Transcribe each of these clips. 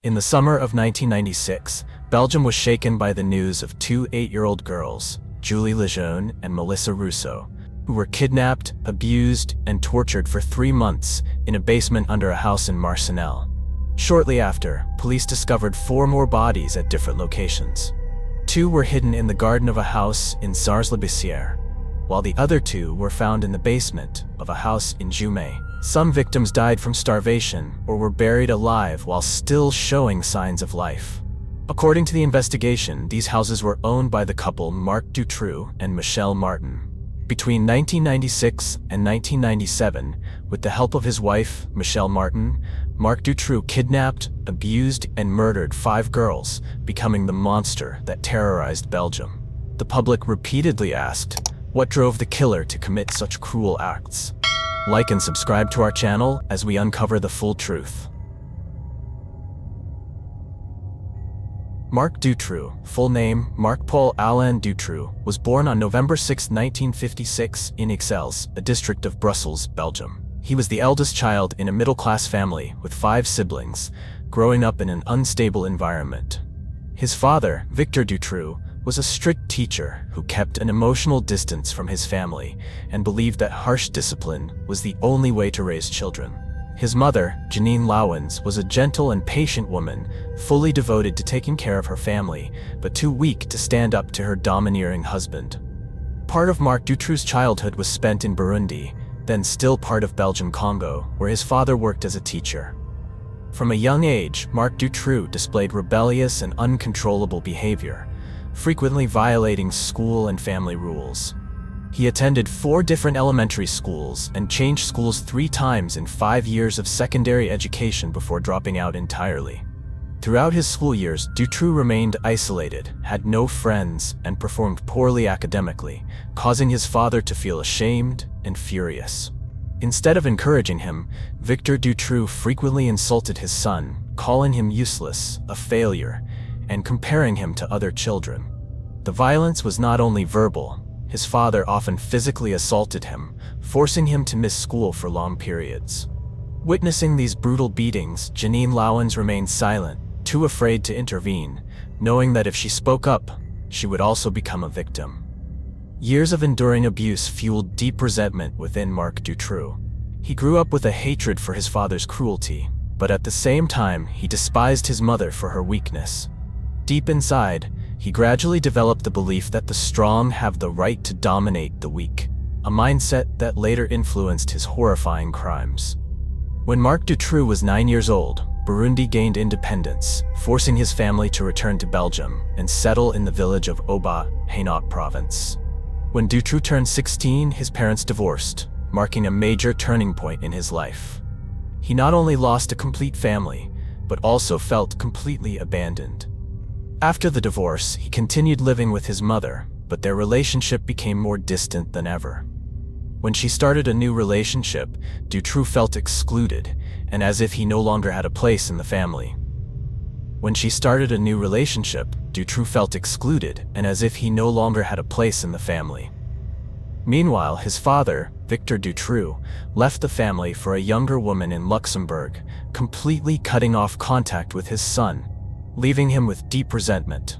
In the summer of 1996, Belgium was shaken by the news of two 8-year-old girls, Julie Lejeune and Melissa Rousseau, who were kidnapped, abused, and tortured for 3 months in a basement under a house in Marcinelle. Shortly after, police discovered 4 more bodies at different locations. 2 were hidden in the garden of a house in Sars-le-Bessières, while the other 2 were found in the basement of a house in Jumet. Some victims died from starvation or were buried alive while still showing signs of life. According to the investigation, these houses were owned by the couple Marc Dutroux and Michelle Martin. Between 1996 and 1997, with the help of his wife, Michelle Martin, Marc Dutroux kidnapped, abused, and murdered 5 girls, becoming the monster that terrorized Belgium. The public repeatedly asked, what drove the killer to commit such cruel acts? Like and subscribe to our channel as we uncover the full truth. Marc Dutroux, full name Marc-Paul Alain Dutroux, was born on November 6, 1956 in Ixelles, a district of Brussels, Belgium. He was the eldest child in a middle-class family with 5 siblings, growing up in an unstable environment. His father, Victor Dutroux, was a strict teacher who kept an emotional distance from his family and believed that harsh discipline was the only way to raise children. His mother, Janine Lauwens, was a gentle and patient woman, fully devoted to taking care of her family, but too weak to stand up to her domineering husband. Part of Marc Dutroux's childhood was spent in Burundi, then still part of Belgian Congo, where his father worked as a teacher. From a young age, Marc Dutroux displayed rebellious and uncontrollable behavior, frequently violating school and family rules. He attended 4 different elementary schools and changed schools 3 times in 5 years of secondary education before dropping out entirely. Throughout his school years, Dutroux remained isolated, had no friends, and performed poorly academically, causing his father to feel ashamed and furious. Instead of encouraging him, Victor Dutroux frequently insulted his son, calling him useless, a failure, and comparing him to other children. The violence was not only verbal. His father often physically assaulted him, forcing him to miss school for long periods. Witnessing these brutal beatings, Janine Lauwens remained silent, too afraid to intervene, knowing that if she spoke up, she would also become a victim. Years of enduring abuse fueled deep resentment within Marc Dutroux. He grew up with a hatred for his father's cruelty, but at the same time, he despised his mother for her weakness. Deep inside, he gradually developed the belief that the strong have the right to dominate the weak, a mindset that later influenced his horrifying crimes. When Marc Dutroux was 9 years old, Burundi gained independence, forcing his family to return to Belgium and settle in the village of Oba, Hainaut province. When Dutroux turned 16, his parents divorced, marking a major turning point in his life. He not only lost a complete family, but also felt completely abandoned. After the divorce, he continued living with his mother, but their relationship became more distant than ever. When she started a new relationship, Dutroux felt excluded, and as if he no longer had a place in the family. Meanwhile, his father, Victor Dutroux, left the family for a younger woman in Luxembourg, completely cutting off contact with his son, leaving him with deep resentment.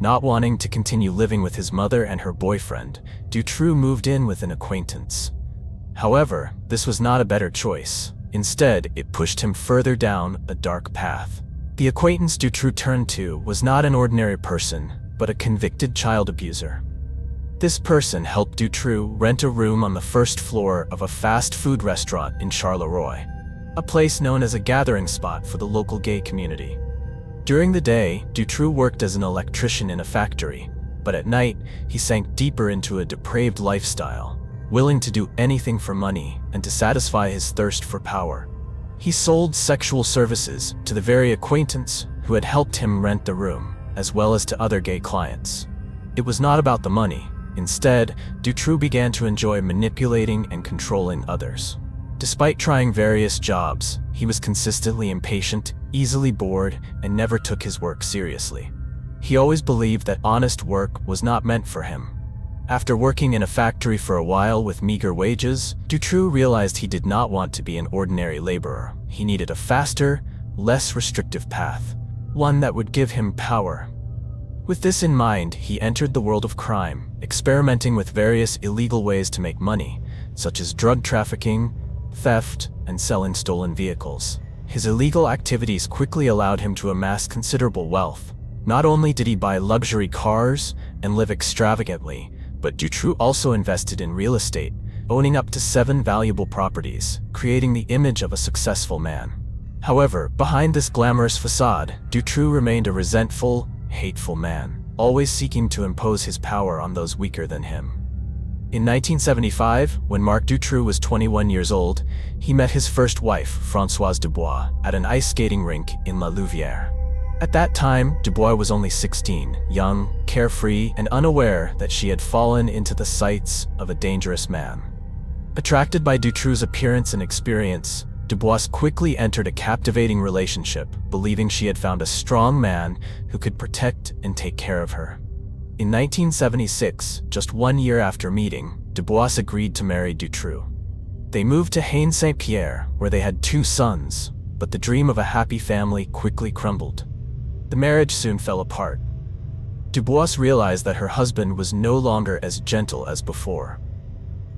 Not wanting to continue living with his mother and her boyfriend, Dutroux moved in with an acquaintance. However, this was not a better choice. Instead, it pushed him further down a dark path. The acquaintance Dutroux turned to was not an ordinary person, but a convicted child abuser. This person helped Dutroux rent a room on the first floor of a fast food restaurant in Charleroi, a place known as a gathering spot for the local gay community. During the day, Dutroux worked as an electrician in a factory, but at night, he sank deeper into a depraved lifestyle, willing to do anything for money and to satisfy his thirst for power. He sold sexual services to the very acquaintance who had helped him rent the room, as well as to other gay clients. It was not about the money. Instead, Dutroux began to enjoy manipulating and controlling others. Despite trying various jobs, he was consistently impatient, easily bored, and never took his work seriously. He always believed that honest work was not meant for him. After working in a factory for a while with meager wages, Dutroux realized he did not want to be an ordinary laborer. He needed a faster, less restrictive path, one that would give him power. With this in mind, he entered the world of crime, experimenting with various illegal ways to make money, such as drug trafficking, theft, and selling stolen vehicles. His illegal activities quickly allowed him to amass considerable wealth. Not only did he buy luxury cars and live extravagantly, but Dutroux also invested in real estate, owning up to 7 valuable properties, creating the image of a successful man. However, behind this glamorous facade, Dutroux remained a resentful, hateful man, always seeking to impose his power on those weaker than him. In 1975, when Marc Dutroux was 21 years old, he met his first wife, Françoise Dubois, at an ice skating rink in La Louvière. At that time, Dubois was only 16, young, carefree, and unaware that she had fallen into the sights of a dangerous man. Attracted by Dutroux's appearance and experience, Dubois quickly entered a captivating relationship, believing she had found a strong man who could protect and take care of her. In 1976, just 1 year after meeting, Dubois agreed to marry Dutroux. They moved to Haine-Saint-Pierre, where they had 2 sons, but the dream of a happy family quickly crumbled. The marriage soon fell apart. Dubois realized that her husband was no longer as gentle as before.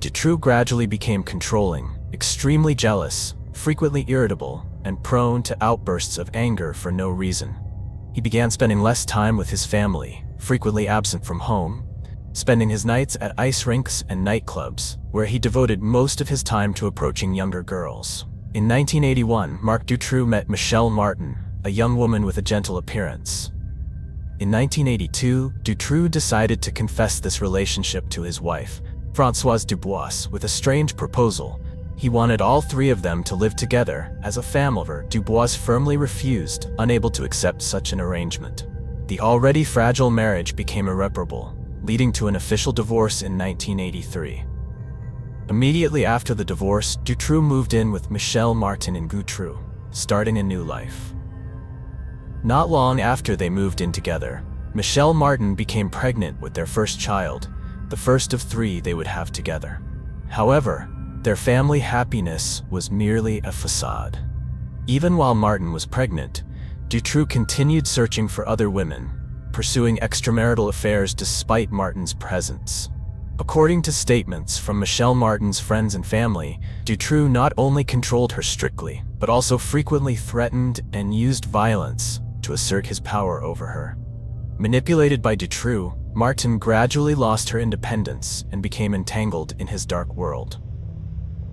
Dutroux gradually became controlling, extremely jealous, frequently irritable, and prone to outbursts of anger for no reason. He began spending less time with his family, frequently absent from home, spending his nights at ice rinks and nightclubs, where he devoted most of his time to approaching younger girls. In 1981, Marc Dutroux met Michelle Martin, a young woman with a gentle appearance. In 1982, Dutroux decided to confess this relationship to his wife, Françoise Dubois, with a strange proposal. He wanted all 3 of them to live together as a family. Dubois firmly refused, unable to accept such an arrangement. The already fragile marriage became irreparable, leading to an official divorce in 1983. Immediately after the divorce, Dutroux moved in with Michelle Martin in Dutroux, starting a new life. Not long after they moved in together, Michelle Martin became pregnant with their first child, the first of 3 they would have together. However, their family happiness was merely a facade. Even while Martin was pregnant, Dutroux continued searching for other women, pursuing extramarital affairs despite Martin's presence. According to statements from Michelle Martin's friends and family, Dutroux not only controlled her strictly, but also frequently threatened and used violence to assert his power over her. Manipulated by Dutroux, Martin gradually lost her independence and became entangled in his dark world.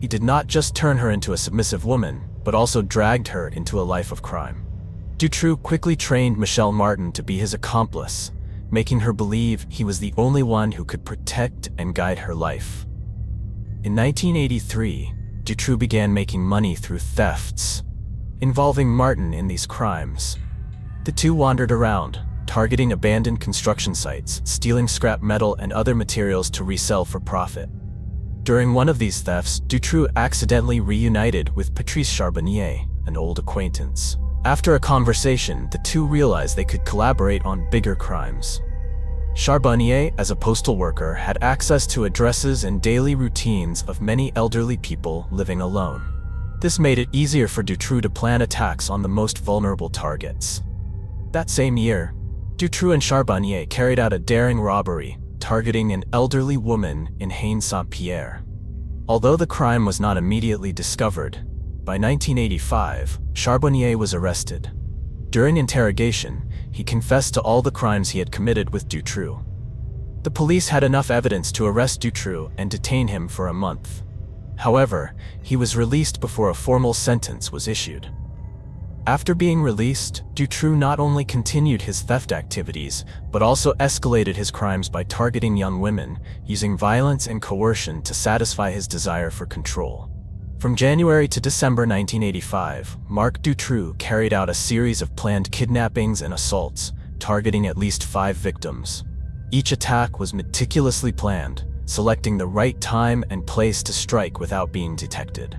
He did not just turn her into a submissive woman, but also dragged her into a life of crime. Dutroux quickly trained Michelle Martin to be his accomplice, making her believe he was the only one who could protect and guide her life. In 1983, Dutroux began making money through thefts, involving Martin in these crimes. The 2 wandered around, targeting abandoned construction sites, stealing scrap metal and other materials to resell for profit. During one of these thefts, Dutroux accidentally reunited with Patrice Charbonnier, an old acquaintance. After a conversation, the 2 realized they could collaborate on bigger crimes. Charbonnier, as a postal worker, had access to addresses and daily routines of many elderly people living alone. This made it easier for Dutroux to plan attacks on the most vulnerable targets. That same year, Dutroux and Charbonnier carried out a daring robbery, targeting an elderly woman in Haine-Saint-Pierre. Although the crime was not immediately discovered, by 1985, Charbonnier was arrested. During interrogation, he confessed to all the crimes he had committed with Dutroux. The police had enough evidence to arrest Dutroux and detain him for a month. However, he was released before a formal sentence was issued. After being released, Dutroux not only continued his theft activities, but also escalated his crimes by targeting young women, using violence and coercion to satisfy his desire for control. From January to December 1985, Marc Dutroux carried out a series of planned kidnappings and assaults, targeting at least 5 victims. Each attack was meticulously planned, selecting the right time and place to strike without being detected.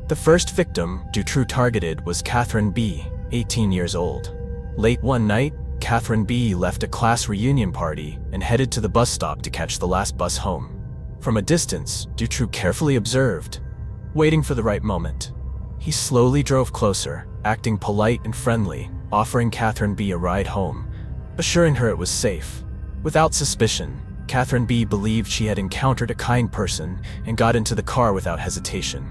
The first victim Dutroux targeted was Catherine B., 18 years old. Late one night, Catherine B. left a class reunion party and headed to the bus stop to catch the last bus home. From a distance, Dutroux carefully observed, waiting for the right moment. He slowly drove closer, acting polite and friendly, offering Catherine B. a ride home, assuring her it was safe. Without suspicion, Catherine B. believed she had encountered a kind person and got into the car without hesitation.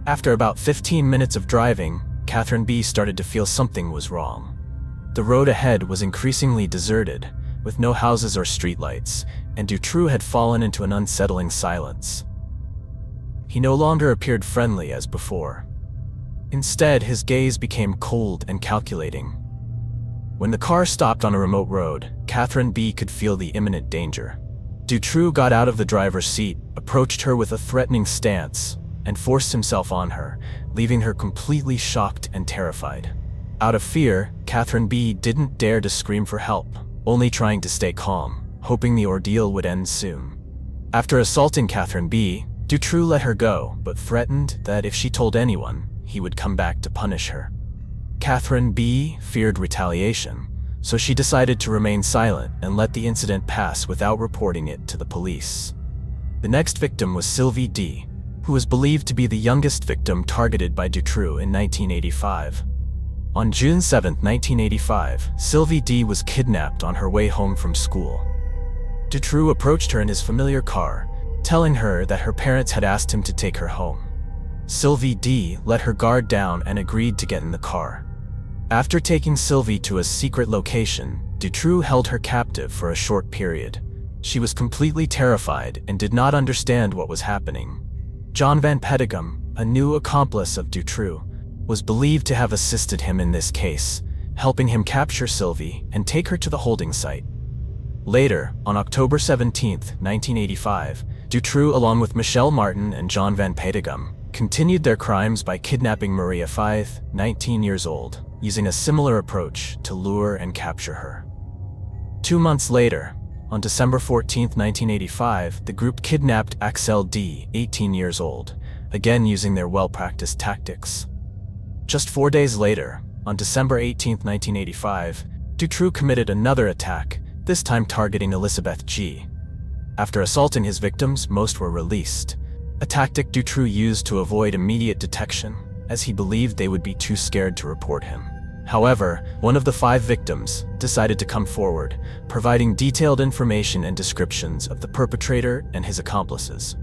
After about 15 minutes of driving, Catherine B. started to feel something was wrong. The road ahead was increasingly deserted, with no houses or streetlights, and Dutroux had fallen into an unsettling silence. He no longer appeared friendly as before. Instead, his gaze became cold and calculating. When the car stopped on a remote road, Catherine B. could feel the imminent danger. Dutroux got out of the driver's seat, approached her with a threatening stance, and forced himself on her, leaving her completely shocked and terrified. Out of fear, Catherine B. didn't dare to scream for help, only trying to stay calm, hoping the ordeal would end soon. After assaulting Catherine B., Dutroux let her go, but threatened that if she told anyone, he would come back to punish her. Catherine B. feared retaliation, so she decided to remain silent and let the incident pass without reporting it to the police. The next victim was Sylvie D., who was believed to be the youngest victim targeted by Dutroux in 1985. On June 7, 1985, Sylvie D. was kidnapped on her way home from school. Dutroux approached her in his familiar car, telling her that her parents had asked him to take her home. Sylvie D. let her guard down and agreed to get in the car. After taking Sylvie to a secret location, Dutroux held her captive for a short period. She was completely terrified and did not understand what was happening. John Van Petegem, a new accomplice of Dutroux, was believed to have assisted him in this case, helping him capture Sylvie and take her to the holding site. Later, on October 17, 1985, Dutroux, along with Michelle Martin and John Van Petegem, continued their crimes by kidnapping Maria Fyth, 19 years old, using a similar approach to lure and capture her. 2 months later, on December 14, 1985, the group kidnapped Axel D., 18 years old, again using their well-practiced tactics. Just 4 days later, on December 18, 1985, Dutroux committed another attack, this time targeting Elizabeth G. After assaulting his victims, most were released, a tactic Dutroux used to avoid immediate detection, as he believed they would be too scared to report him. However, one of the 5 victims decided to come forward, providing detailed information and descriptions of the perpetrator and his accomplices.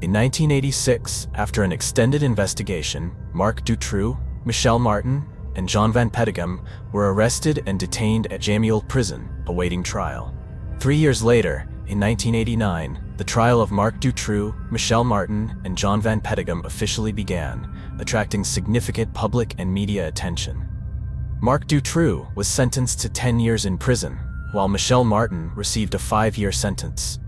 In 1986, after an extended investigation, Marc Dutroux, Michelle Martin, and John Van Petegem were arrested and detained at Jamieul Prison, awaiting trial. 3 years later, in 1989, the trial of Marc Dutroux, Michelle Martin, and John Van Petegem officially began, attracting significant public and media attention. Marc Dutroux was sentenced to 10 years in prison, while Michelle Martin received a 5-year sentence.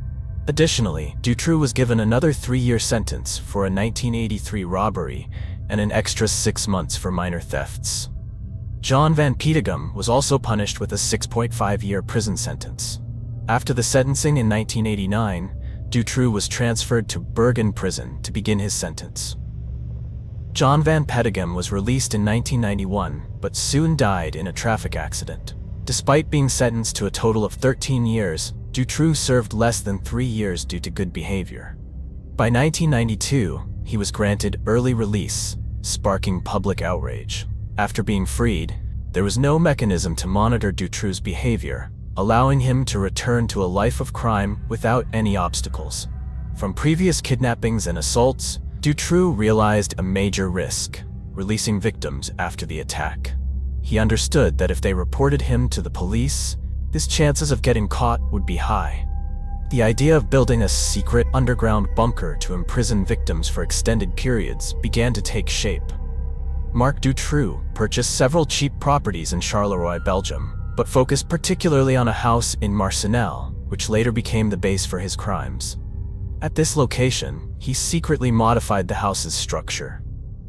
Additionally, Dutroux was given another 3-year sentence for a 1983 robbery and an extra 6 months for minor thefts. John Van Petegem was also punished with a 6.5-year prison sentence. After the sentencing in 1989, Dutroux was transferred to Bergen Prison to begin his sentence. John Van Petegem was released in 1991, but soon died in a traffic accident. Despite being sentenced to a total of 13 years, Dutroux served less than 3 years due to good behavior. By 1992, he was granted early release, sparking public outrage. After being freed, there was no mechanism to monitor Dutroux's behavior, allowing him to return to a life of crime without any obstacles. From previous kidnappings and assaults, Dutroux realized a major risk, releasing victims after the attack. He understood that if they reported him to the police, his chances of getting caught would be high. The idea of building a secret underground bunker to imprison victims for extended periods began to take shape. Marc Dutroux purchased several cheap properties in Charleroi, Belgium, but focused particularly on a house in Marcinelle, which later became the base for his crimes. At this location, he secretly modified the house's structure.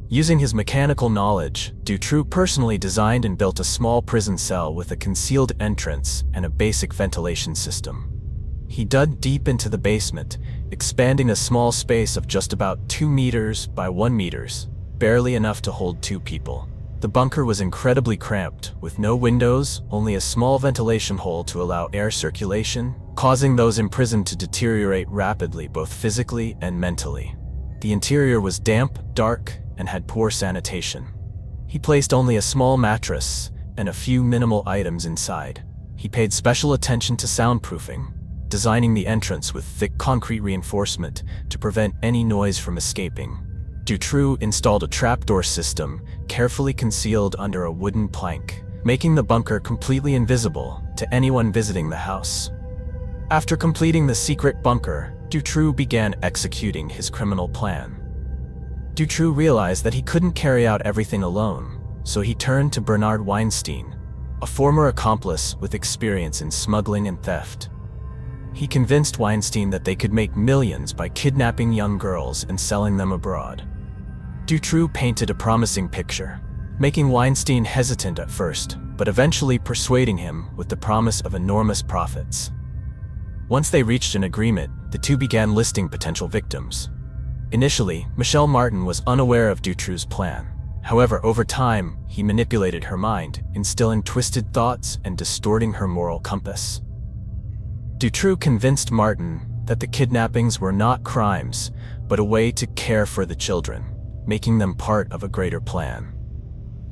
Using his mechanical knowledge, Dutroux personally designed and built a small prison cell with a concealed entrance and a basic ventilation system. He dug deep into the basement, expanding a small space of just about 2 meters by 1 meters, barely enough to hold 2 people. The bunker was incredibly cramped, with no windows, only a small ventilation hole to allow air circulation, causing those imprisoned to deteriorate rapidly both physically and mentally. The interior was damp, dark, and had poor sanitation. He placed only a small mattress and a few minimal items inside. He paid special attention to soundproofing, designing the entrance with thick concrete reinforcement to prevent any noise from escaping. Dutroux installed a trapdoor system carefully concealed under a wooden plank, making the bunker completely invisible to anyone visiting the house. After completing the secret bunker, Dutroux began executing his criminal plan. Dutroux realized that he couldn't carry out everything alone, so he turned to Bernard Weinstein, a former accomplice with experience in smuggling and theft. He convinced Weinstein that they could make millions by kidnapping young girls and selling them abroad. Dutroux painted a promising picture, making Weinstein hesitant at first, but eventually persuading him with the promise of enormous profits. Once they reached an agreement, the two began listing potential victims. Initially, Michelle Martin was unaware of Dutroux's plan. However, over time, he manipulated her mind, instilling twisted thoughts and distorting her moral compass. Dutroux convinced Martin that the kidnappings were not crimes, but a way to care for the children, making them part of a greater plan.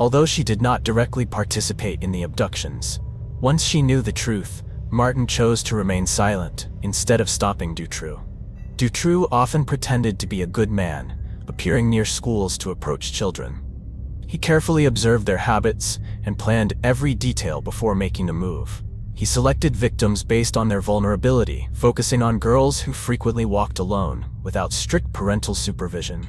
Although she did not directly participate in the abductions, once she knew the truth, Martin chose to remain silent instead of stopping Dutroux. Dutroux often pretended to be a good man, appearing near schools to approach children. He carefully observed their habits and planned every detail before making a move. He selected victims based on their vulnerability, focusing on girls who frequently walked alone without strict parental supervision.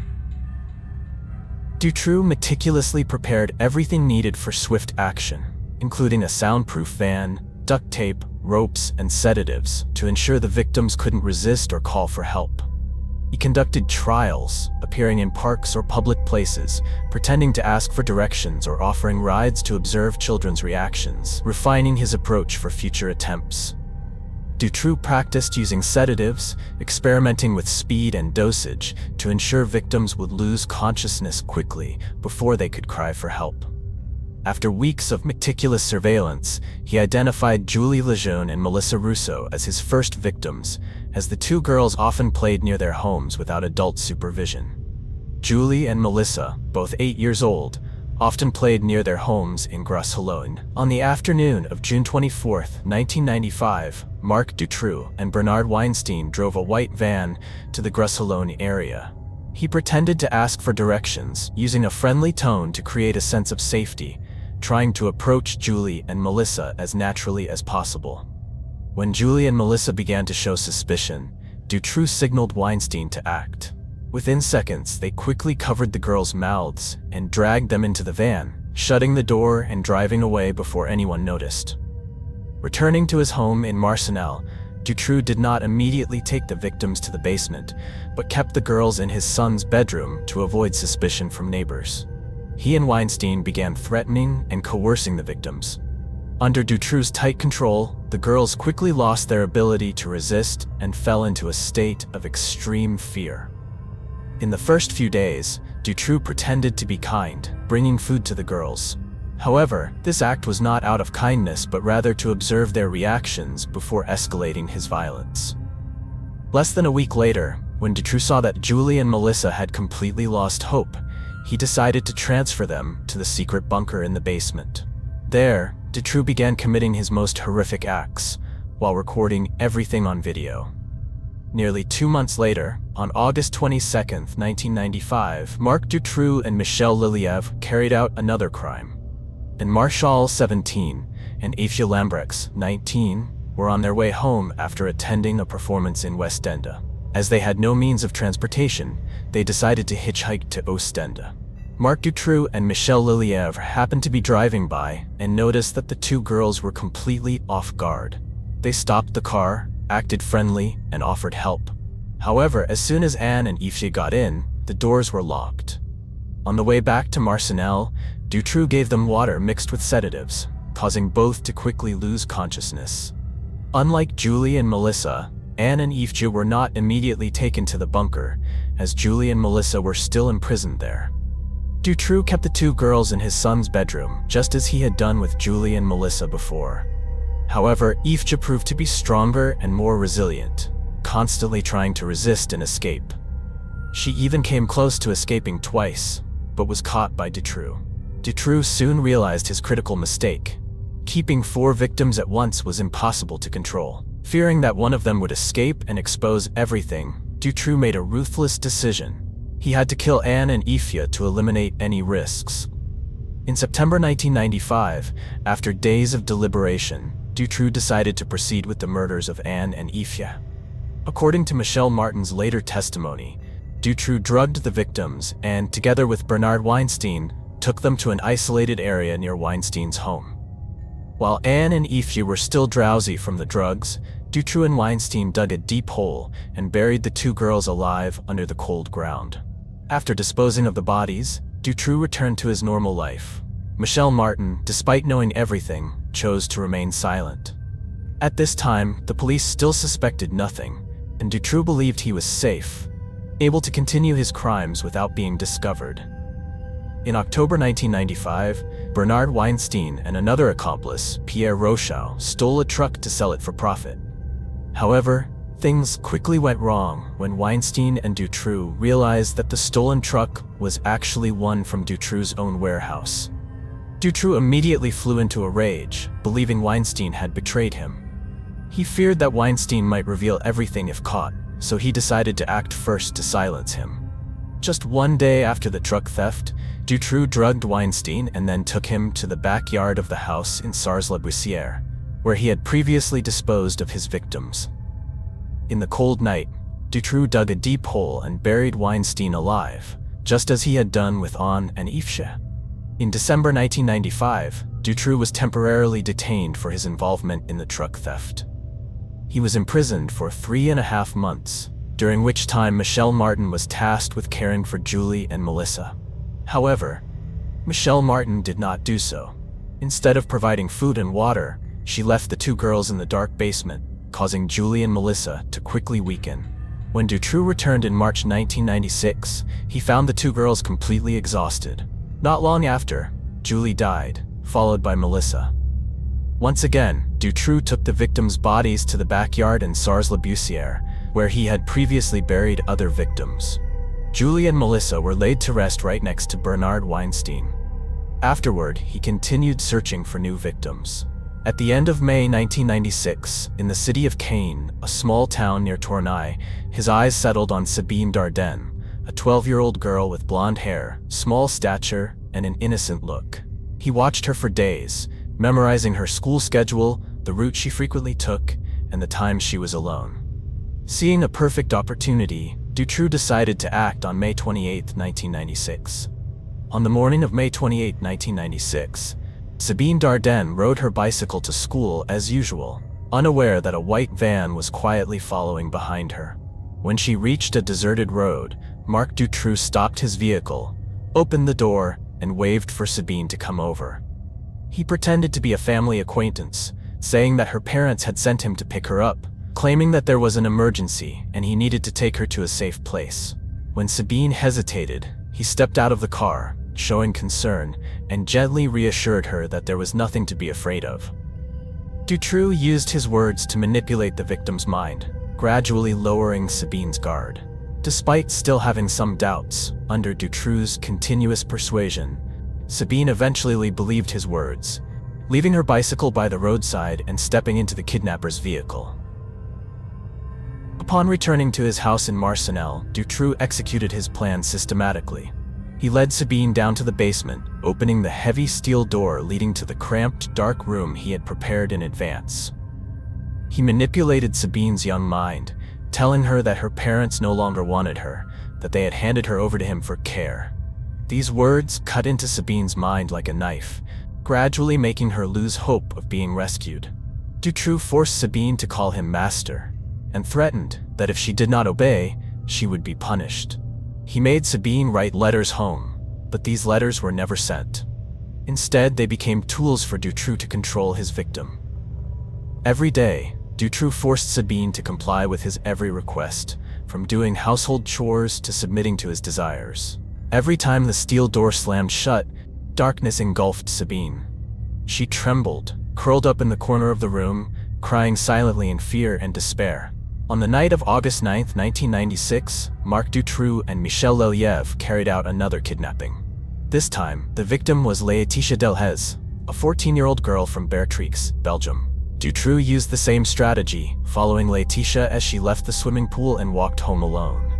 Dutroux meticulously prepared everything needed for swift action, including a soundproof van, duct tape, ropes, and sedatives to ensure the victims couldn't resist or call for help. He conducted trials, appearing in parks or public places, pretending to ask for directions or offering rides to observe children's reactions, refining his approach for future attempts. Dutroux practiced using sedatives, experimenting with speed and dosage to ensure victims would lose consciousness quickly before they could cry for help. After weeks of meticulous surveillance, he identified Julie Lejeune and Melissa Rousseau as his first victims, as the two girls often played near their homes without adult supervision. Julie and Melissa, both 8 years old, often played near their homes in Gras-Helone. On the afternoon of June 24, 1995, Marc Dutroux and Bernard Weinstein drove a white van to the Gras-Helone area. He pretended to ask for directions, using a friendly tone to create a sense of safety, trying to approach Julie and Melissa as naturally as possible. When Julie and Melissa began to show suspicion, Dutroux signaled Weinstein to act. Within seconds, they quickly covered the girls' mouths and dragged them into the van, shutting the door and driving away before anyone noticed. Returning to his home in Marcinelle, Dutroux did not immediately take the victims to the basement, but kept the girls in his son's bedroom to avoid suspicion from neighbors. He and Weinstein began threatening and coercing the victims. Under Dutroux's tight control, the girls quickly lost their ability to resist and fell into a state of extreme fear. In the first few days, Dutroux pretended to be kind, bringing food to the girls. However, this act was not out of kindness but rather to observe their reactions before escalating his violence. Less than a week later, when Dutroux saw that Julie and Melissa had completely lost hope, he decided to transfer them to the secret bunker in the basement. There, Dutroux began committing his most horrific acts, while recording everything on video. Nearly 2 months later, on August 22, 1995, Marc Dutroux and Michel Lelièvre carried out another crime. And Marshall, 17, and Aphia Lambrex, 19, were on their way home after attending a performance in Westende. As they had no means of transportation, they decided to hitchhike to Ostende. Marc Dutroux and Michel Lelièvre happened to be driving by and noticed that the two girls were completely off guard. They stopped the car, acted friendly, and offered help. However, as soon as Anne and Aphia got in, the doors were locked. On the way back to Marcinelle, Dutroux gave them water mixed with sedatives, causing both to quickly lose consciousness. Unlike Julie and Melissa, Anne and Aphia were not immediately taken to the bunker, as Julie and Melissa were still imprisoned there. Dutroux kept the two girls in his son's bedroom, just as he had done with Julie and Melissa before. However, Aphia proved to be stronger and more resilient, constantly trying to resist and escape. She even came close to escaping twice, but was caught by Dutroux. Dutroux soon realized his critical mistake. Keeping 4 victims at once was impossible to control. Fearing that one of them would escape and expose everything, Dutroux made a ruthless decision. He had to kill Anne and Ifya to eliminate any risks. In September 1995, after days of deliberation, Dutroux decided to proceed with the murders of Anne and Ifya. According to Michelle Martin's later testimony, Dutroux drugged the victims and, together with Bernard Weinstein, took them to an isolated area near Weinstein's home. While Anne and Ifya were still drowsy from the drugs, Dutroux and Weinstein dug a deep hole and buried the 2 girls alive under the cold ground. After disposing of the bodies, Dutroux returned to his normal life. Michelle Martin, despite knowing everything, chose to remain silent. At this time, the police still suspected nothing, and Dutroux believed he was safe, able to continue his crimes without being discovered. In October 1995, Bernard Weinstein and another accomplice, Pierre Rochow, stole a truck to sell it for profit. However, things quickly went wrong when Weinstein and Dutroux realized that the stolen truck was actually one from Dutroux's own warehouse. Dutroux immediately flew into a rage, believing Weinstein had betrayed him. He feared that Weinstein might reveal everything if caught, so he decided to act first to silence him. Just one day after the truck theft, Dutroux drugged Weinstein and then took him to the backyard of the house in Sars-la-Bussière, where he had previously disposed of his victims. In the cold night, Dutroux dug a deep hole and buried Weinstein alive, just as he had done with Anne and Ifya. In December 1995, Dutroux was temporarily detained for his involvement in the truck theft. He was imprisoned for 3.5 months, during which time Michelle Martin was tasked with caring for Julie and Melissa. However, Michelle Martin did not do so. Instead of providing food and water, she left the 2 girls in the dark basement, causing Julie and Melissa to quickly weaken. When Dutroux returned in March 1996, he found the 2 girls completely exhausted. Not long after, Julie died, followed by Melissa. Once again, Dutroux took the victims' bodies to the backyard in Sars-la-Bussière, where he had previously buried other victims. Julie and Melissa were laid to rest right next to Bernard Weinstein. Afterward, he continued searching for new victims. At the end of May 1996, in the city of Caen, a small town near Tournai, his eyes settled on Sabine Dardenne, a 12-year-old girl with blonde hair, small stature, and an innocent look. He watched her for days, memorizing her school schedule, the route she frequently took, and the times she was alone. Seeing a perfect opportunity, Dutroux decided to act on May 28, 1996. On the morning of May 28, 1996, Sabine Dardenne rode her bicycle to school as usual, unaware that a white van was quietly following behind her. When she reached a deserted road, Marc Dutroux stopped his vehicle, opened the door, and waved for Sabine to come over. He pretended to be a family acquaintance, saying that her parents had sent him to pick her up, claiming that there was an emergency and he needed to take her to a safe place. When Sabine hesitated, he stepped out of the car, showing concern, and gently reassured her that there was nothing to be afraid of. Dutroux used his words to manipulate the victim's mind, gradually lowering Sabine's guard. Despite still having some doubts, under Dutroux's continuous persuasion, Sabine eventually believed his words, leaving her bicycle by the roadside and stepping into the kidnapper's vehicle. Upon returning to his house in Marcinelle, Dutroux executed his plan systematically. He led Sabine down to the basement, opening the heavy steel door leading to the cramped, dark room he had prepared in advance. He manipulated Sabine's young mind, telling her that her parents no longer wanted her, that they had handed her over to him for care. These words cut into Sabine's mind like a knife, gradually making her lose hope of being rescued. Dutroux forced Sabine to call him master, and threatened that if she did not obey, she would be punished. He made Sabine write letters home, but these letters were never sent. Instead, they became tools for Dutroux to control his victim. Every day, Dutroux forced Sabine to comply with his every request, from doing household chores to submitting to his desires. Every time the steel door slammed shut, darkness engulfed Sabine. She trembled, curled up in the corner of the room, crying silently in fear and despair. On the night of August 9, 1996, Marc Dutroux and Michel Leliev carried out another kidnapping. This time, the victim was Laetitia Delhaize, a 14-year-old girl from Beatrix, Belgium. Dutroux used the same strategy, following Laetitia as she left the swimming pool and walked home alone.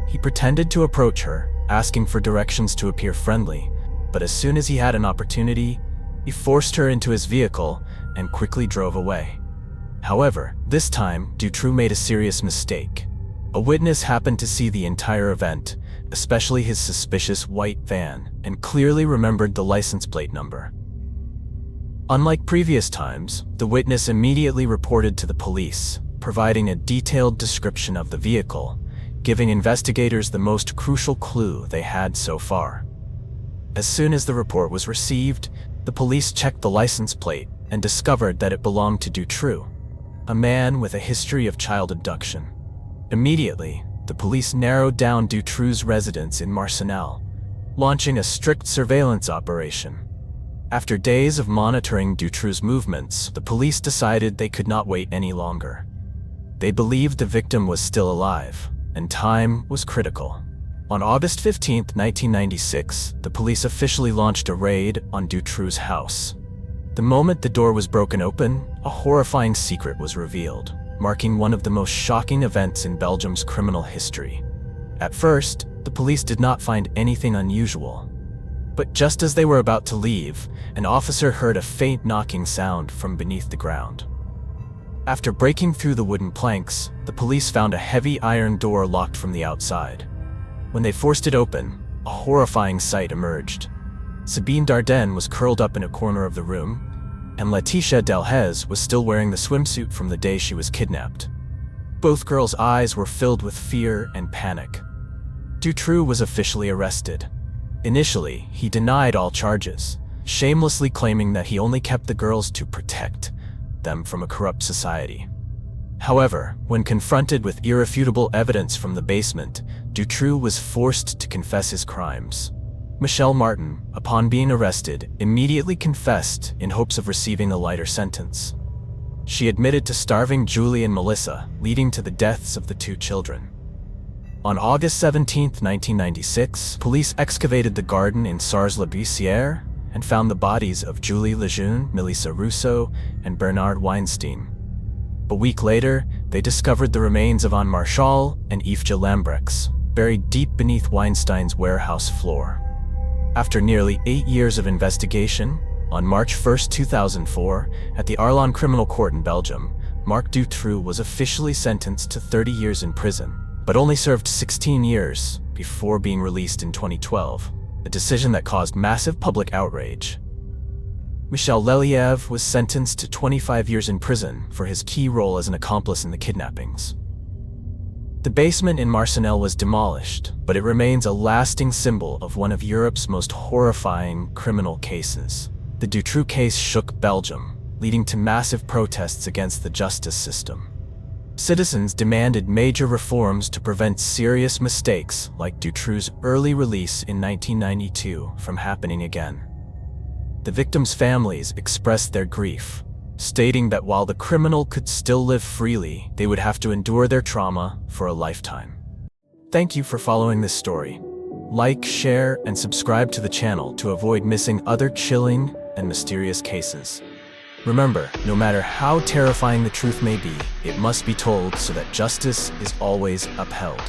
He pretended to approach her, asking for directions to appear friendly, but as soon as he had an opportunity, he forced her into his vehicle and quickly drove away. However, this time, Dutroux made a serious mistake. A witness happened to see the entire event, especially his suspicious white van, and clearly remembered the license plate number. Unlike previous times, the witness immediately reported to the police, providing a detailed description of the vehicle, giving investigators the most crucial clue they had so far. As soon as the report was received, the police checked the license plate and discovered that it belonged to Dutroux, a man with a history of child abduction. Immediately, the police narrowed down Dutroux's residence in Marcinelle, launching a strict surveillance operation. After days of monitoring Dutroux's movements, the police decided they could not wait any longer. They believed the victim was still alive, and time was critical. On August 15, 1996, the police officially launched a raid on Dutroux's house. The moment the door was broken open, a horrifying secret was revealed, marking one of the most shocking events in Belgium's criminal history. At first, the police did not find anything unusual. But just as they were about to leave, an officer heard a faint knocking sound from beneath the ground. After breaking through the wooden planks, the police found a heavy iron door locked from the outside. When they forced it open, a horrifying sight emerged. Sabine Dardenne was curled up in a corner of the room, and Laetitia Delhaize was still wearing the swimsuit from the day she was kidnapped. Both girls' eyes were filled with fear and panic. Dutroux was officially arrested. Initially, he denied all charges, shamelessly claiming that he only kept the girls to protect them from a corrupt society. However, when confronted with irrefutable evidence from the basement, Dutroux was forced to confess his crimes. Michelle Martin, upon being arrested, immediately confessed in hopes of receiving a lighter sentence. She admitted to starving Julie and Melissa, leading to the deaths of the two children. On August 17, 1996, police excavated the garden in Sars-la-Bussière and found the bodies of Julie Lejeune, Melissa Rousseau, and Bernard Weinstein. A week later, they discovered the remains of Anne Marchal and Yves Lambrex, buried deep beneath Weinstein's warehouse floor. After nearly 8 years of investigation, on March 1, 2004, at the Arlon Criminal Court in Belgium, Marc Dutroux was officially sentenced to 30 years in prison, but only served 16 years before being released in 2012, a decision that caused massive public outrage. Michel Leliev was sentenced to 25 years in prison for his key role as an accomplice in the kidnappings. The basement in Marcinelle was demolished, but it remains a lasting symbol of one of Europe's most horrifying criminal cases. The Dutroux case shook Belgium, leading to massive protests against the justice system. Citizens demanded major reforms to prevent serious mistakes like Dutroux's early release in 1992 from happening again. The victims' families expressed their grief, stating that while the criminal could still live freely, they would have to endure their trauma for a lifetime. Thank you for following this story. Like, share, and subscribe to the channel to avoid missing other chilling and mysterious cases. Remember, no matter how terrifying the truth may be, it must be told so that justice is always upheld.